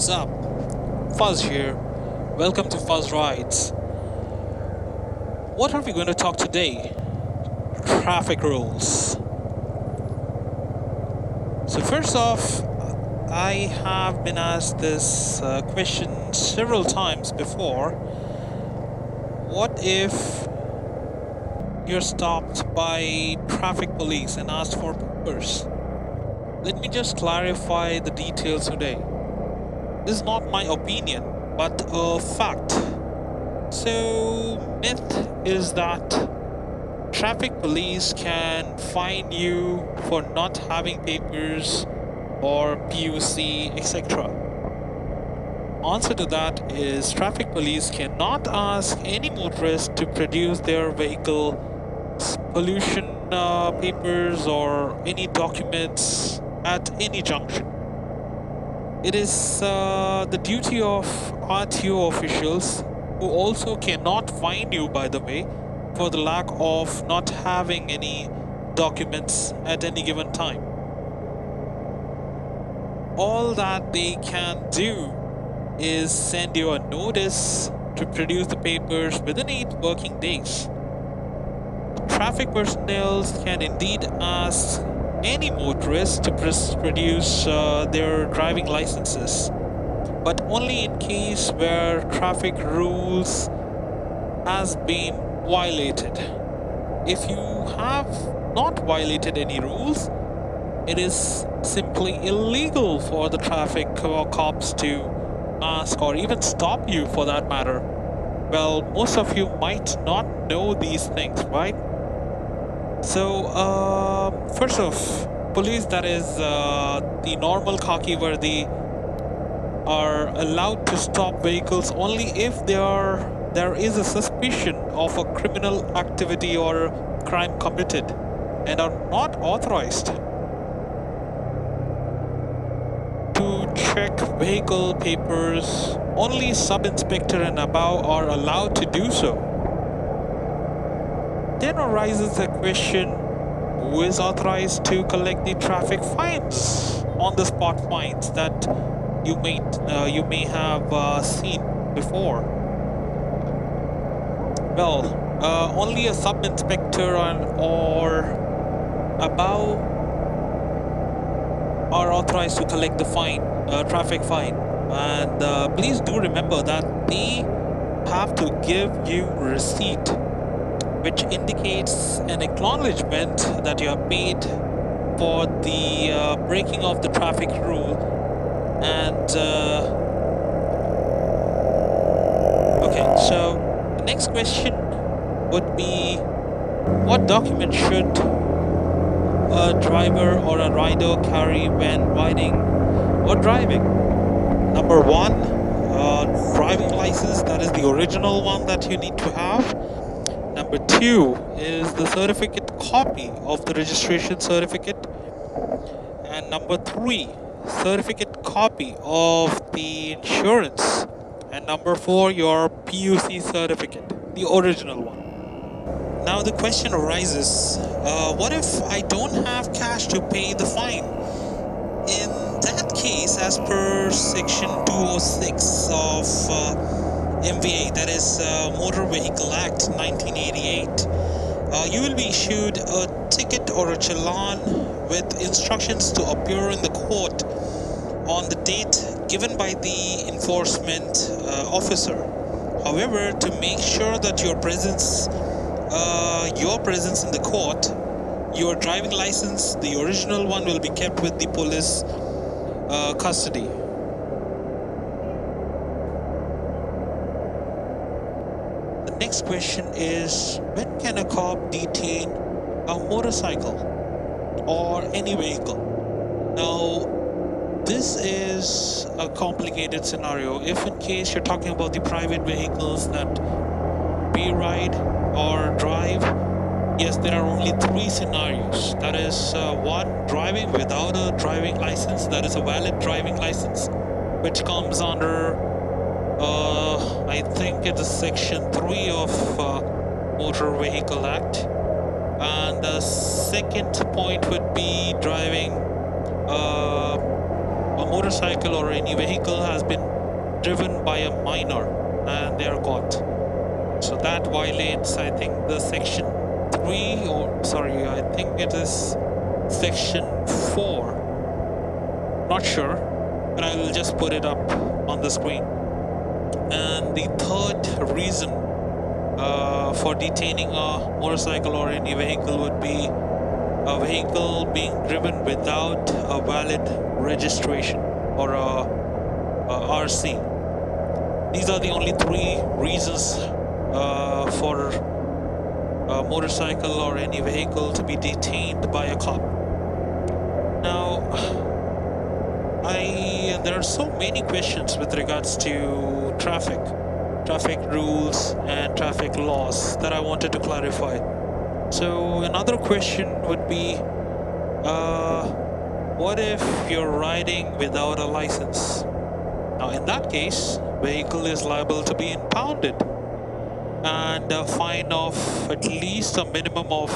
What's up? Fuzz here. Welcome to FuzzRides. What are we going to talk today? Traffic rules. So first off, I have been asked this question several times before. What if you're stopped by traffic police and asked for papers? Let me just clarify the details today. This is not my opinion, but a fact. So, myth is that traffic police can fine you for not having papers or PUC, etc. Answer to that is traffic police cannot ask any motorist to produce their vehicle pollution papers or any documents at any junction. It is the duty of RTO officials, who also cannot fine you, by the way, for the lack of not having any documents at any given time. All that they can do is send you a notice to produce the papers within 8 working days. Traffic personnel can indeed ask any motorist to produce their driving licenses, but only in case where traffic rules has been violated. If you have not violated any rules, it is simply illegal for the traffic cops to ask or even stop you, for that matter. Well, most of you might not know these things, right? So, first off, police, that is the normal khaki worthy, are allowed to stop vehicles only if there is a suspicion of a criminal activity or crime committed, and are not authorized to check vehicle papers. Only sub-inspector and above are allowed to do so. Then arises the question, who is authorized to collect the traffic fines, on-the-spot fines that you may have seen before? Well, only a sub-inspector or above are authorized to collect the fine, traffic fine, and please do remember that they have to give you receipt, which indicates an acknowledgement that you have paid for the breaking of the traffic rule. And okay, so the next question would be, what document should a driver or a rider carry when riding or driving? Number 1, driving license, that is the original one that you need to have. Number 2 is the certificate copy of the registration certificate. And number 3, certificate copy of the insurance. And number 4, your PUC certificate, the original one. Now the question arises, what if I don't have cash to pay the fine? In that case, as per section 206 of MVA, that is Motor Vehicle Act 1988, you will be issued a ticket or a challan with instructions to appear in the court on the date given by the enforcement officer. However, to make sure that your presence in the court, your driving license, the original one, will be kept with the police custody. The next question is, when can a cop detain a motorcycle or any vehicle? Now, this is a complicated scenario. If in case you're talking about the private vehicles that we ride or drive, yes, there are only 3 scenarios. That is 1, driving without a driving license, that is a valid driving license, which comes under I think it is section 3 of Motor Vehicle Act. And the second point would be driving a motorcycle or any vehicle has been driven by a minor and they are caught. So that violates, I think, the section 3, or sorry, I think it is section 4. Not sure, but I will just put it up on the screen. And the third reason for detaining a motorcycle or any vehicle would be a vehicle being driven without a valid registration or a RC. These are the only 3 reasons for a motorcycle or any vehicle to be detained by a cop. Now, there are so many questions with regards to traffic rules and traffic laws that I wanted to clarify. So another question would be, what if you're riding without a license? Now in that case, vehicle is liable to be impounded and a fine of at least a minimum of,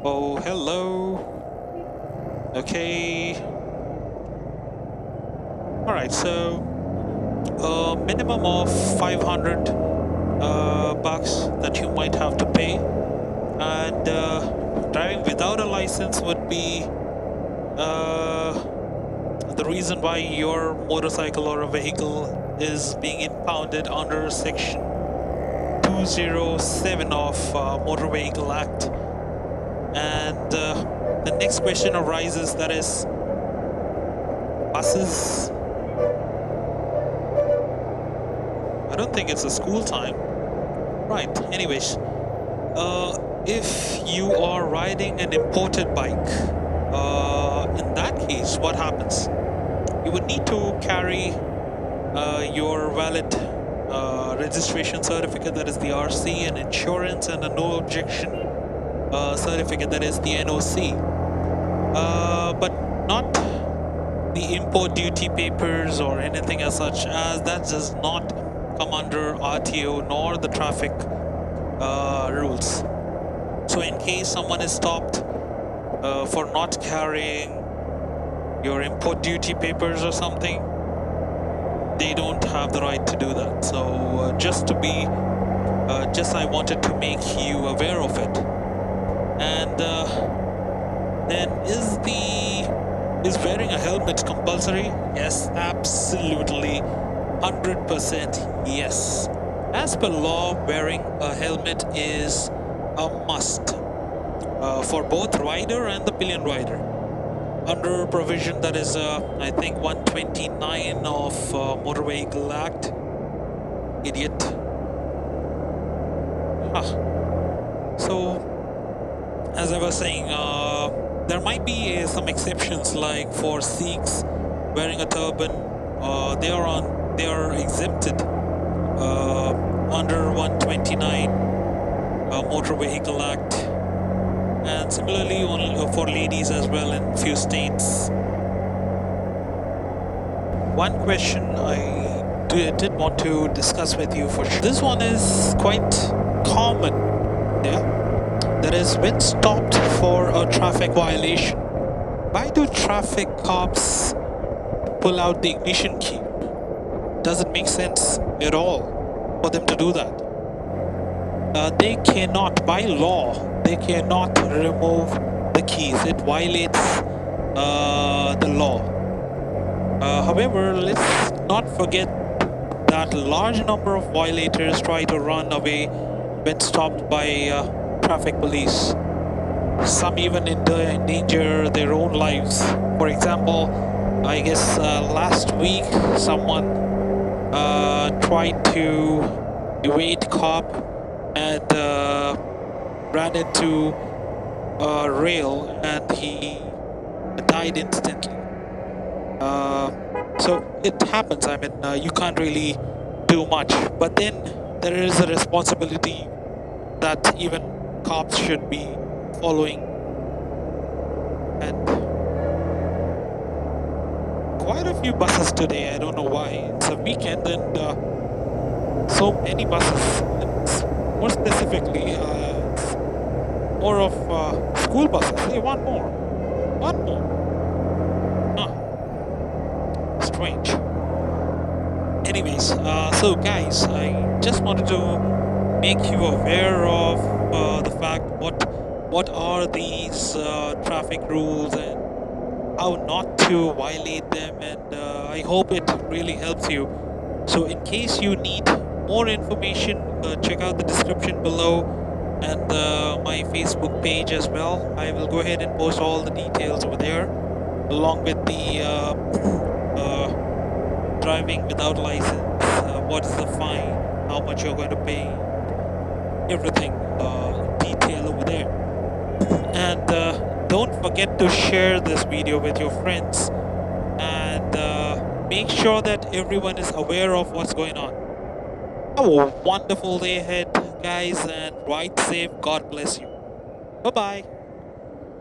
oh hello, okay, all right, so a minimum of 500 bucks that you might have to pay, and driving without a license would be the reason why your motorcycle or a vehicle is being impounded under section 207 of Motor Vehicle Act. And the next question arises, that is buses. I don't think it's a school time. Right, anyways, if you are riding an imported bike, in that case, what happens? You would need to carry your valid registration certificate, that is the RC, and insurance, and a no objection certificate, that is the NOC. But not the import duty papers or anything as such, as that does not come under RTO nor the traffic rules. So in case someone is stopped for not carrying your import duty papers or something, they don't have the right to do that. So just I wanted to make you aware of it. And then is wearing a helmet compulsory? Yes, absolutely, 100% yes. As per law, wearing a helmet is a must for both rider and the pillion rider, under provision that is I think 129 of Motor Vehicle Act. Idiot. So as I was saying, there might be some exceptions, like for Sikhs wearing a turban. They are exempted under 129 Motor Vehicle Act, and similarly only for ladies as well in few states. One question I did want to discuss with you for sure. This one is quite common, yeah? That is, when stopped for a traffic violation, why do traffic cops pull out the ignition key? Doesn't make sense at all for them to do that. They cannot, by law, they cannot remove the keys. It violates the law. However, let's not forget that large number of violators try to run away when stopped by traffic police. Some even endanger their own lives. For example, I guess last week someone tried to evade cop and ran into a rail and he died instantly. So it happens. I mean, you can't really do much, but then there is a responsibility that even cops should be following. And quite a few buses today, I don't know why. It's a weekend and so many buses. And more specifically, it's more of school buses. Hey, one more. strange. Anyways, so guys, I just wanted to make you aware of the fact what are these traffic rules and how not to violate them, and I hope it really helps you. So in case you need more information, check out the description below and my Facebook page as well. I will go ahead and post all the details over there along with the driving without license, what is the fine, how much you're going to pay, everything detail over there. And don't forget to share this video with your friends, and make sure that everyone is aware of what's going on. Have a wonderful day ahead, guys, and ride safe. God bless you. Bye bye.